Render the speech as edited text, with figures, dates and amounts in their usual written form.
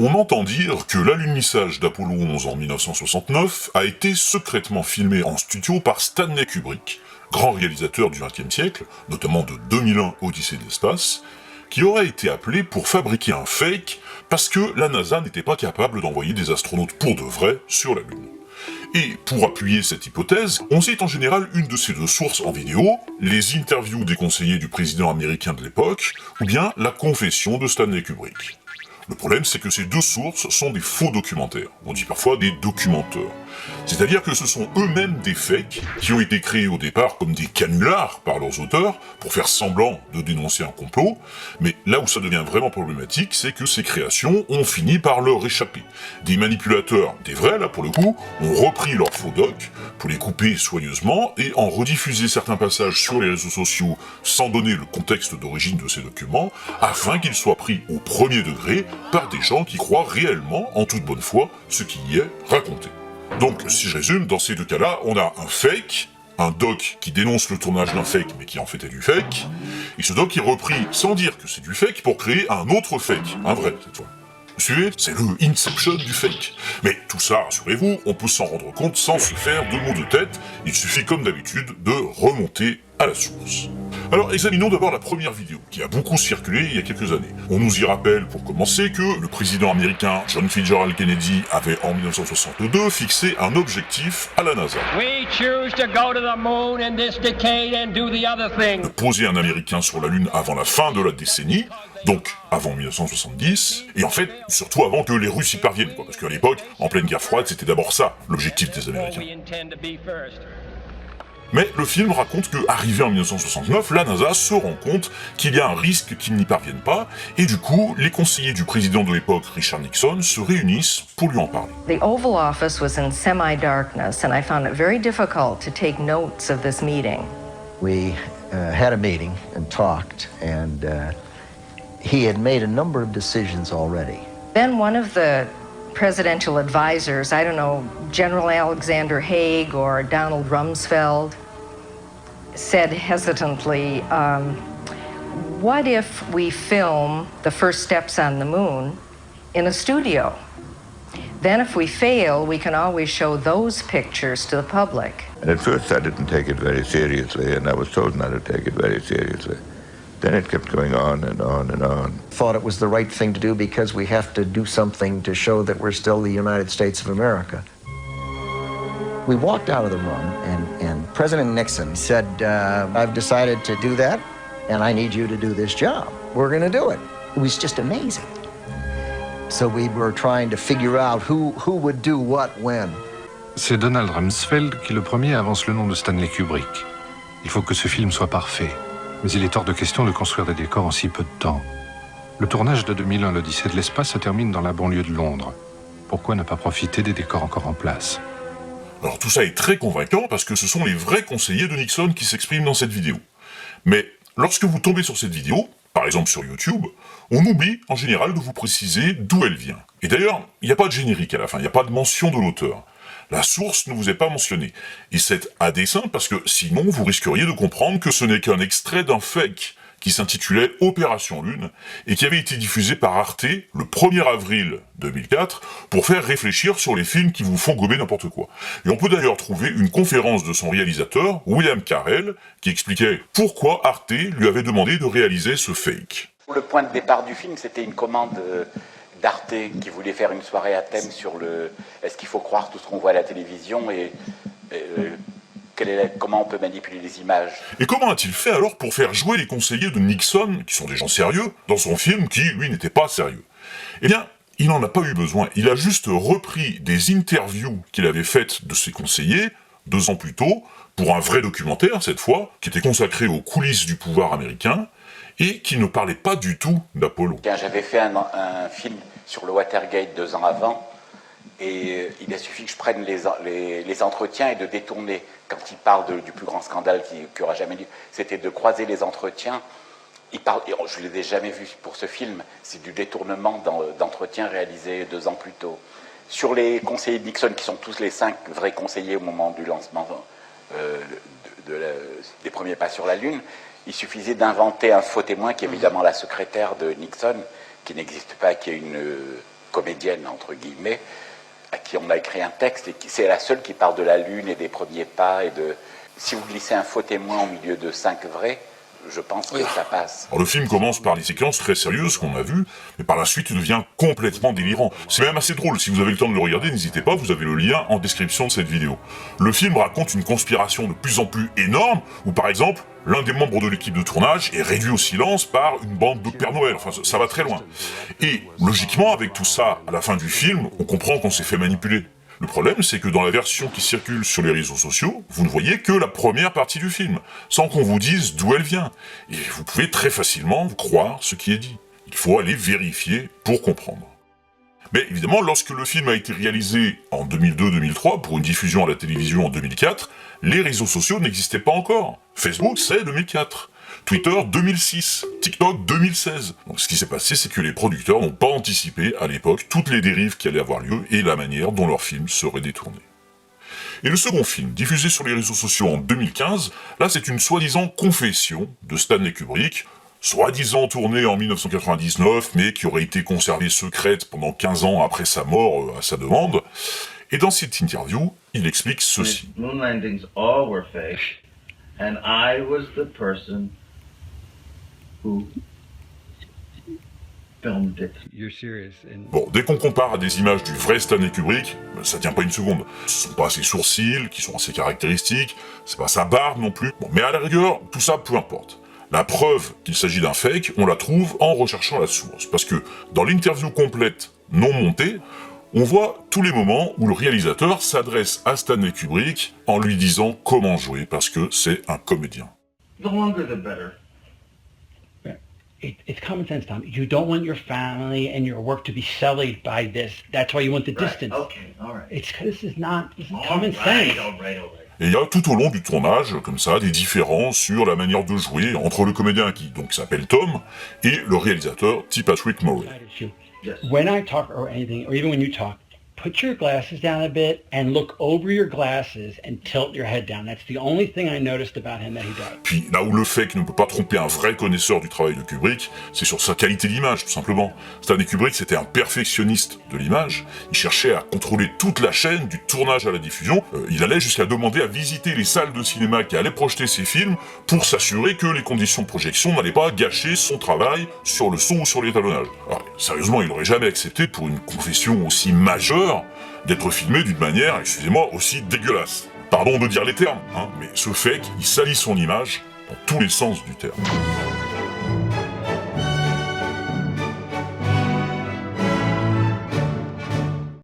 On entend dire que l'alunissage d'Apollo 11 en 1969 a été secrètement filmé en studio par Stanley Kubrick, grand réalisateur du XXe siècle, notamment de 2001 Odyssée de l'espace, qui aurait été appelé pour fabriquer un fake parce que la NASA n'était pas capable d'envoyer des astronautes pour de vrai sur la Lune. Et pour appuyer cette hypothèse, on cite en général une de ces deux sources en vidéo, les interviews des conseillers du président américain de l'époque, ou bien la confession de Stanley Kubrick. Le problème, c'est que ces deux sources sont des faux documentaires, on dit parfois des documenteurs. C'est-à-dire que ce sont eux-mêmes des fakes qui ont été créés au départ comme des canulars par leurs auteurs pour faire semblant de dénoncer un complot, mais là où ça devient vraiment problématique, c'est que ces créations ont fini par leur échapper. Des manipulateurs, des vrais là pour le coup, ont repris leurs faux docs pour les couper soigneusement et en rediffuser certains passages sur les réseaux sociaux sans donner le contexte d'origine de ces documents, afin qu'ils soient pris au premier degré par des gens qui croient réellement, en toute bonne foi, ce qui y est raconté. Donc, si je résume, dans ces deux cas-là, on a un fake, un doc qui dénonce le tournage d'un fake, mais qui en fait est du fake, et ce doc est repris sans dire que c'est du fake pour créer un autre fake, un vrai cette fois. Vous suivez? C'est le Inception du fake. Mais tout ça, rassurez-vous, on peut s'en rendre compte sans se faire de mots de tête, il suffit comme d'habitude de remonter à la source. Alors examinons d'abord la première vidéo, qui a beaucoup circulé il y a quelques années. On nous y rappelle, pour commencer, que le président américain John Fitzgerald Kennedy avait en 1962 fixé un objectif à la NASA. De poser un Américain sur la Lune avant la fin de la décennie, donc avant 1970, et en fait, surtout avant que les Russes y parviennent, parce qu'à l'époque, en pleine guerre froide, c'était d'abord ça, l'objectif des Américains. Mais le film raconte que, arrivé en 1969, la NASA se rend compte qu'il y a un risque qu'ils n'y parviennent pas, et du coup, les conseillers du président de l'époque, Richard Nixon, se réunissent pour lui en parler. The Oval Office was in semi-darkness, and I found it very difficult to take notes of this meeting. We had a meeting and talked, and he had made a number of decisions already. Then one of the presidential advisors, I don't know, General Alexander Haig or Donald Rumsfeld, said hesitantly, what if we film the first steps on the moon in a studio? Then if we fail, we can always show those pictures to the public. And at first I didn't take it very seriously, and I was told not to take it very seriously. Then it kept going on and on and on. Thought it was the right thing to do because we have to do something to show that we're still the United States of America. We walked out of the room, and President Nixon said, I've decided to do that, and I need you to do this job. We're going to do it. It was just amazing. So we were trying to figure out who would do what when. C'est Donald Rumsfeld qui le premier avance le nom de Stanley Kubrick. Il faut que ce film soit parfait, mais il est hors de question de construire des décors en si peu de temps. Le tournage de 2001, l'Odyssée de l'espace, se termine dans la banlieue de Londres. Pourquoi ne pas profiter des décors encore en place ? Alors tout ça est très convaincant parce que ce sont les vrais conseillers de Nixon qui s'expriment dans cette vidéo. Mais lorsque vous tombez sur cette vidéo, par exemple sur YouTube, on oublie en général de vous préciser d'où elle vient. Et d'ailleurs, il n'y a pas de générique à la fin, il n'y a pas de mention de l'auteur. La source ne vous est pas mentionnée. Et c'est à dessein parce que sinon vous risqueriez de comprendre que ce n'est qu'un extrait d'un fake qui s'intitulait Opération Lune et qui avait été diffusé par Arte le 1er avril 2004 pour faire réfléchir sur les films qui vous font gober n'importe quoi. Et on peut d'ailleurs trouver une conférence de son réalisateur, William Carell, qui expliquait pourquoi Arte lui avait demandé de réaliser ce fake. Le point de départ du film, c'était une commande d'Arte qui voulait faire une soirée à thème sur le « Est-ce qu'il faut croire tout ce qu'on voit à la télévision ?» et comment on peut manipuler les images. Et comment a-t-il fait alors pour faire jouer les conseillers de Nixon, qui sont des gens sérieux, dans son film qui, lui, n'était pas sérieux? Eh bien, il n'en a pas eu besoin. Il a juste repris des interviews qu'il avait faites de ses conseillers, 2 ans plus tôt, pour un vrai documentaire, cette fois, qui était consacré aux coulisses du pouvoir américain, et qui ne parlait pas du tout d'Apollo. J'avais fait un film sur le Watergate 2 ans avant, et il a suffi que je prenne les entretiens et de détourner, quand il parle du plus grand scandale qui aura jamais lieu, c'était de croiser les entretiens. Je ne les ai jamais vus pour ce film, c'est du détournement d'entretiens réalisés 2 ans plus tôt. Sur les conseillers de Nixon, qui sont tous les 5 vrais conseillers au moment du lancement des premiers pas sur la Lune, il suffisait d'inventer un faux témoin qui est évidemment la secrétaire de Nixon, qui n'existe pas, qui est comédienne, entre guillemets, à qui on a écrit un texte, et c'est la seule qui parle de la Lune et des premiers pas, et de... Si vous glissez un faux témoin au milieu de 5 vrais, je pense que ça passe. Alors, le film commence par des séquences très sérieuses qu'on a vues, mais par la suite il devient complètement délirant. C'est même assez drôle, si vous avez le temps de le regarder, n'hésitez pas, vous avez le lien en description de cette vidéo. Le film raconte une conspiration de plus en plus énorme, où par exemple, l'un des membres de l'équipe de tournage est réduit au silence par une bande de Père Noël, enfin ça va très loin. Et logiquement, avec tout ça, à la fin du film, on comprend qu'on s'est fait manipuler. Le problème, c'est que dans la version qui circule sur les réseaux sociaux, vous ne voyez que la première partie du film, sans qu'on vous dise d'où elle vient. Et vous pouvez très facilement croire ce qui est dit. Il faut aller vérifier pour comprendre. Mais évidemment, lorsque le film a été réalisé en 2002-2003 pour une diffusion à la télévision en 2004, les réseaux sociaux n'existaient pas encore. Facebook, c'est 2004. Twitter 2006, TikTok 2016. Donc ce qui s'est passé, c'est que les producteurs n'ont pas anticipé à l'époque toutes les dérives qui allaient avoir lieu et la manière dont leur film serait détourné. Et le second film, diffusé sur les réseaux sociaux en 2015, là c'est une soi-disant confession de Stanley Kubrick, soi-disant tournée en 1999, mais qui aurait été conservée secrète pendant 15 ans après sa mort à sa demande. Et dans cette interview, il explique ceci. Moon landings all were fake, and I was the person who filmed it. You're serious. Bon, dès qu'on compare à des images du vrai Stanley Kubrick, ça tient pas une seconde. Ce sont pas ses sourcils, qui sont assez caractéristiques, c'est pas sa barbe non plus. Bon, mais à la rigueur, tout ça, peu importe. La preuve qu'il s'agit d'un fake, on la trouve en recherchant la source. Parce que dans l'interview complète, non montée, on voit tous les moments où le réalisateur s'adresse à Stanley Kubrick en lui disant comment jouer, parce que c'est un comédien. The longer the better. It's common sense, Tom. You don't want your family and your work to be sullied by this. That's why you want the distance. Okay, all right. This is common sense. All right. Et il y a tout au long du tournage, comme ça, des différences sur la manière de jouer entre le comédien qui donc s'appelle Tom et le réalisateur T. Patrick Murray. Yes. When I talk or anything, or even when you talk, put your glasses down a bit and look over your glasses and tilt your head down. That's the only thing I noticed about him that he does. Puis là où le fake ne peut pas tromper un vrai connaisseur du travail de Kubrick, c'est sur sa qualité d'image, tout simplement. Stanley Kubrick, c'était un perfectionniste de l'image. Il cherchait à contrôler toute la chaîne, du tournage à la diffusion. Il allait jusqu'à demander à visiter les salles de cinéma qui allaient projeter ses films pour s'assurer que les conditions de projection n'allaient pas gâcher son travail sur le son ou sur l'étalonnage. Alors, sérieusement, il n'aurait jamais accepté pour une confession aussi majeure d'être filmé d'une manière, excusez-moi, aussi dégueulasse. Pardon de dire les termes, hein, mais ce fake, il salit son image dans tous les sens du terme.